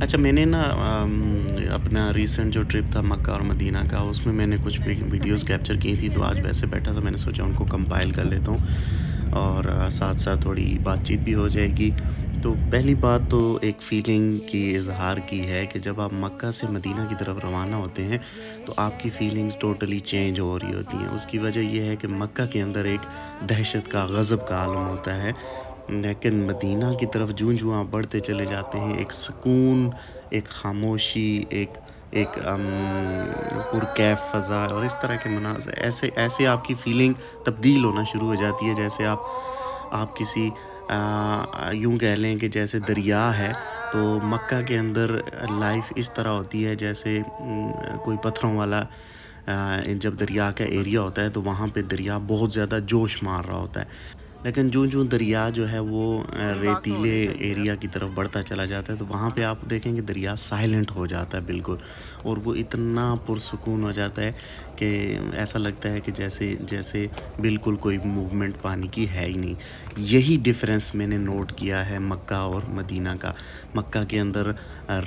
अच्छा, मैंने ना अपना रीसेंट जो ट्रिप था मक्का और मदीना का, उसमें मैंने कुछ वीडियोस कैप्चर की थी, तो आज वैसे बैठा था, मैंने सोचा उनको कंपाइल कर लेता हूँ और साथ-साथ थोड़ी बातचीत भी हो जाएगी। तो पहली बात तो एक फ़ीलिंग की इज़हार की है कि जब आप मक्का से मदीना की तरफ रवाना होते हैं, तो आपकी फ़ीलिंग्स टोटली चेंज हो रही होती हैं। उसकी वजह ये है कि मक्का के अंदर एक दहशत का, ग़ज़ब का आलम होता है, लेकिन मदीना की तरफ जूँ-जूँ आप बढ़ते चले जाते हैं, एक सुकून, एक ख़ामोशी, एक एक पुरकैफ़ फ़ज़ा और इस तरह के मनाज़िर ऐसे ऐसे आपकी फ़ीलिंग तब्दील होना शुरू हो जाती है, जैसे आप किसी यूँ कह लें कि जैसे दरिया है, तो मक्का के अंदर लाइफ़ इस तरह होती है जैसे कोई पत्थरों वाला जब दरिया का एरिया होता है, तो वहाँ पे दरिया बहुत ज़्यादा जोश मार रहा होता है। लेकिन जूँ-जूँ दरिया जो है वो ये बात तो रेतीले होनी चाहिए यार। एरिया की तरफ बढ़ता चला जाता है, तो वहाँ पे आप देखेंगे दरिया साइलेंट हो जाता है बिल्कुल, और वो इतना पुरसुकून हो जाता है कि ऐसा लगता है कि जैसे जैसे बिल्कुल कोई मूवमेंट पानी की है ही नहीं। यही डिफ़रेंस मैंने नोट किया है मक्का और मदीना का। मक्का के अंदर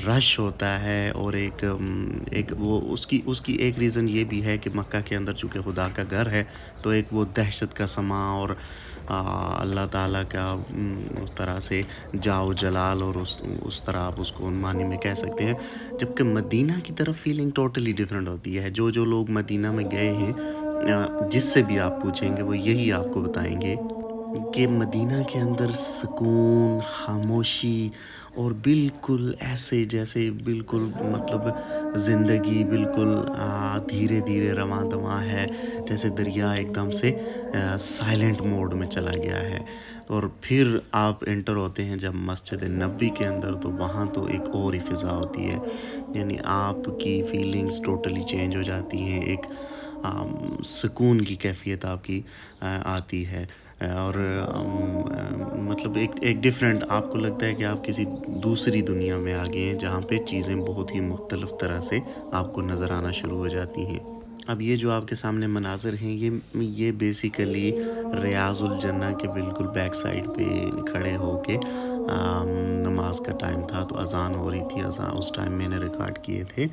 रश होता है और एक वो उसकी उसकी एक रीज़न ये भी है कि मक्का के अंदर चूँकि खुदा का घर है, तो एक वो दहशत का समा और अल्लाह ताला का उस तरह से जाओ जलाल और उस तरह आप उसको मानी में कह सकते हैं। जबकि मदीना की तरफ फीलिंग टोटली डिफरेंट होती है। जो लोग मदीना में गए हैं, जिससे भी आप पूछेंगे वो यही आपको बताएँगे कि मदीना के अंदर सुकून, खामोशी और बिल्कुल ऐसे जैसे बिल्कुल मतलब ज़िंदगी बिल्कुल धीरे-धीरे रवां-दवां है, जैसे दरिया एकदम से साइलेंट मोड में चला गया है। और फिर आप एंटर होते हैं जब मस्जिद नबवी के अंदर, तो वहाँ तो एक और ही फ़िज़ा होती है। यानी आपकी फीलिंग्स टोटली चेंज हो जाती हैं, एक सुकून की कैफ़ियत आपकी आती है। और मतलब एक एक डिफरेंट आपको लगता है कि आप किसी दूसरी दुनिया में आ गए हैं, जहाँ पे चीज़ें बहुत ही मुख्तलिफ तरह से आपको नज़र आना शुरू हो जाती हैं। अब ये जो आपके सामने मनाज़िर हैं, ये बेसिकली रियाज़ुल जन्नह के बिल्कुल बैक साइड पे खड़े होके नमाज़ का टाइम था, तो अज़ान हो रही थी, अज़ान उस टाइम मैंने रिकॉर्ड किए थे।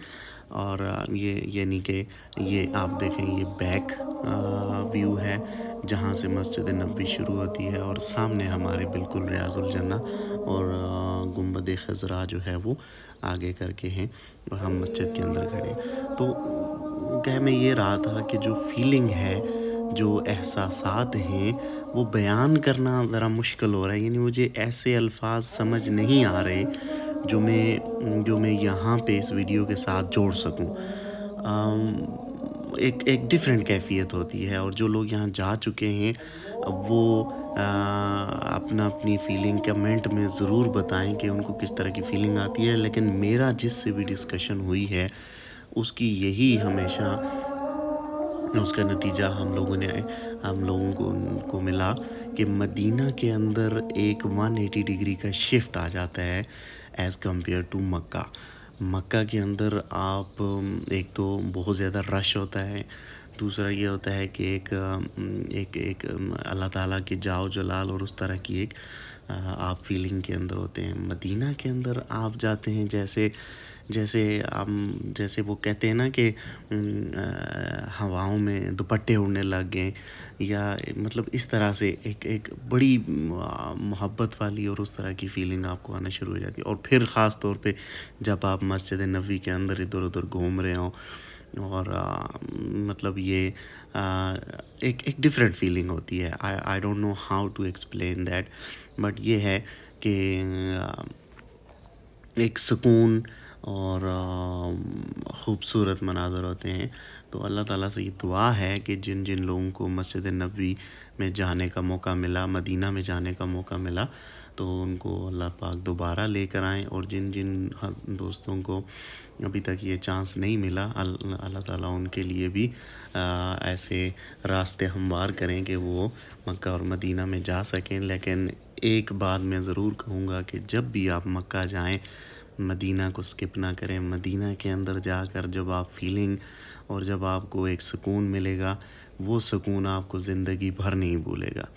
और ये यानी कि ये आप देखें, ये बैक व्यू है, जहाँ से मस्जिद नबवी शुरू होती है और सामने हमारे बिल्कुल रियाज़ुल जन्नह और गुंबद खज़रा जो है वो आगे करके हैं, और हम मस्जिद के अंदर खड़े हैं। तो कह मैं ये रहा था कि जो फीलिंग है, जो एहसासात हैं, वो बयान करना ज़रा मुश्किल हो रहा है। यानी मुझे ऐसे अल्फ़ाज़ समझ नहीं आ रहे जो मैं यहाँ पे इस वीडियो के साथ जोड़ सकूँ। एक एक डिफ़रेंट कैफ़ियत होती है, और जो लोग यहाँ जा चुके हैं, वो अपनी फ़ीलिंग कमेंट में ज़रूर बताएँ कि उनको किस तरह की फ़ीलिंग आती है। लेकिन मेरा जिससे भी डिस्कशन हुई है, उसकी यही हमेशा उसका नतीजा हम लोगों को मिला कि मदीना के अंदर एक 180 डिग्री का शिफ्ट आ जाता है एज़ कम्पेयर टू मक्का। मक्का के अंदर आप एक तो बहुत ज़्यादा रश होता है, दूसरा ये होता है कि अल्लाह ताला की जाओ जलाल और उस तरह की एक आप फीलिंग के अंदर होते हैं। मदीना के अंदर आप जाते हैं जैसे जैसे जैसे वो कहते हैं ना कि हवाओं में दुपट्टे उड़ने लग गए, या मतलब इस तरह से एक एक बड़ी मोहब्बत वाली और उस तरह की फीलिंग आपको आना शुरू हो जाती है। और फिर ख़ास तौर पे जब आप मस्जिद नबवी के अंदर इधर-उधर घूम रहे हों, और मतलब ये एक एक डिफरेंट फीलिंग होती है। I I don't know how to explain that, but ये है कि अ, एक सुकून और ख़ूबसूरत मनाज़र होते हैं। तो अल्लाह ताला से ये दुआ है कि जिन जिन लोगों को मस्जिद नबवी में जाने का मौका मिला, मदीना में जाने का मौका मिला, तो उनको अल्लाह पाक दोबारा लेकर आएँ, और जिन जिन दोस्तों को अभी तक ये चांस नहीं मिला, अल्लाह ताला उनके लिए भी ऐसे रास्ते हमवार करें कि वो मक्का और मदीना में जा सकें। लेकिन एक बात मैं ज़रूर कहूँगा कि जब भी आप मक्का जाएँ, मदीना को स्किप ना करें। मदीना के अंदर जाकर जब आप फीलिंग और जब आपको एक सुकून मिलेगा, वो सुकून आपको ज़िंदगी भर नहीं भूलेगा।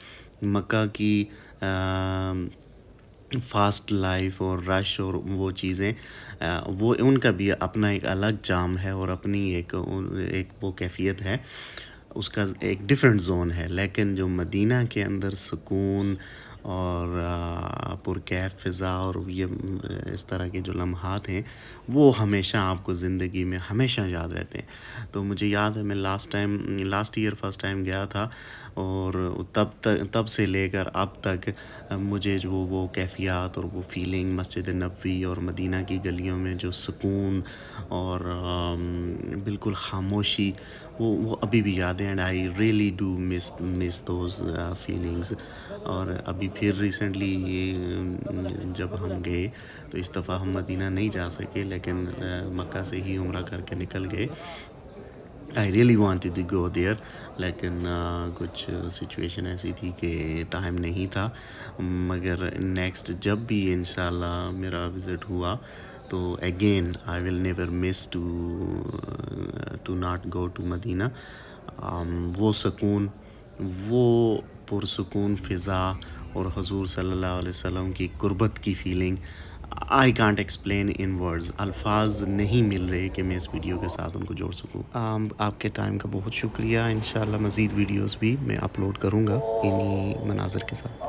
मक्का की فاسٹ لائف اور رش اور وہ چیزیں وہ ان کا بھی اپنا ایک الگ چارم ہے اور اپنی ایک وہ کیفیت ہے، اس کا ایک ڈیفرنٹ زون ہے، لیکن جو مدینہ کے اندر سکون اور پرکیف فضا اور یہ اس طرح کے جو لمحات ہیں وہ ہمیشہ آپ کو زندگی میں ہمیشہ یاد رہتے ہیں۔ تو مجھے یاد ہے میں لاسٹ ایئر فرسٹ ٹائم گیا تھا، اور تب سے لے کر اب تک مجھے جو وہ کیفیات اور وہ فیلنگ مسجد نبوی اور مدینہ کی گلیوں میں جو سکون اور بالکل خاموشی، وہ ابھی بھی یاد ہے، and I really do miss those feelings. اور ابھی پھر ریسنٹلی جب ہم گئے تو اس دفعہ ہم مدینہ نہیں جا سکے، لیکن مکہ سے ہی عمرہ کر کے نکل گئے۔ I really wanted to go there, لیکن کچھ سچویشن ایسی تھی کہ ٹائم نہیں تھا، مگر نیکسٹ جب بھی انشاءاللہ میرا وزٹ ہوا تو again I will never miss to not go to Medina. وہ سکون، وہ پرسکون فضا اور حضور صلی اللہ علیہ وسلم کی قربت کی feeling, I can't explain in words, الفاظ نہیں مل رہے کہ میں اس ویڈیو کے ساتھ ان کو جوڑ سکوں۔ آپ کے ٹائم کا بہت شکریہ، انشاءاللہ مزید ویڈیوز بھی میں اپلوڈ کروں گا انہی مناظر کے ساتھ۔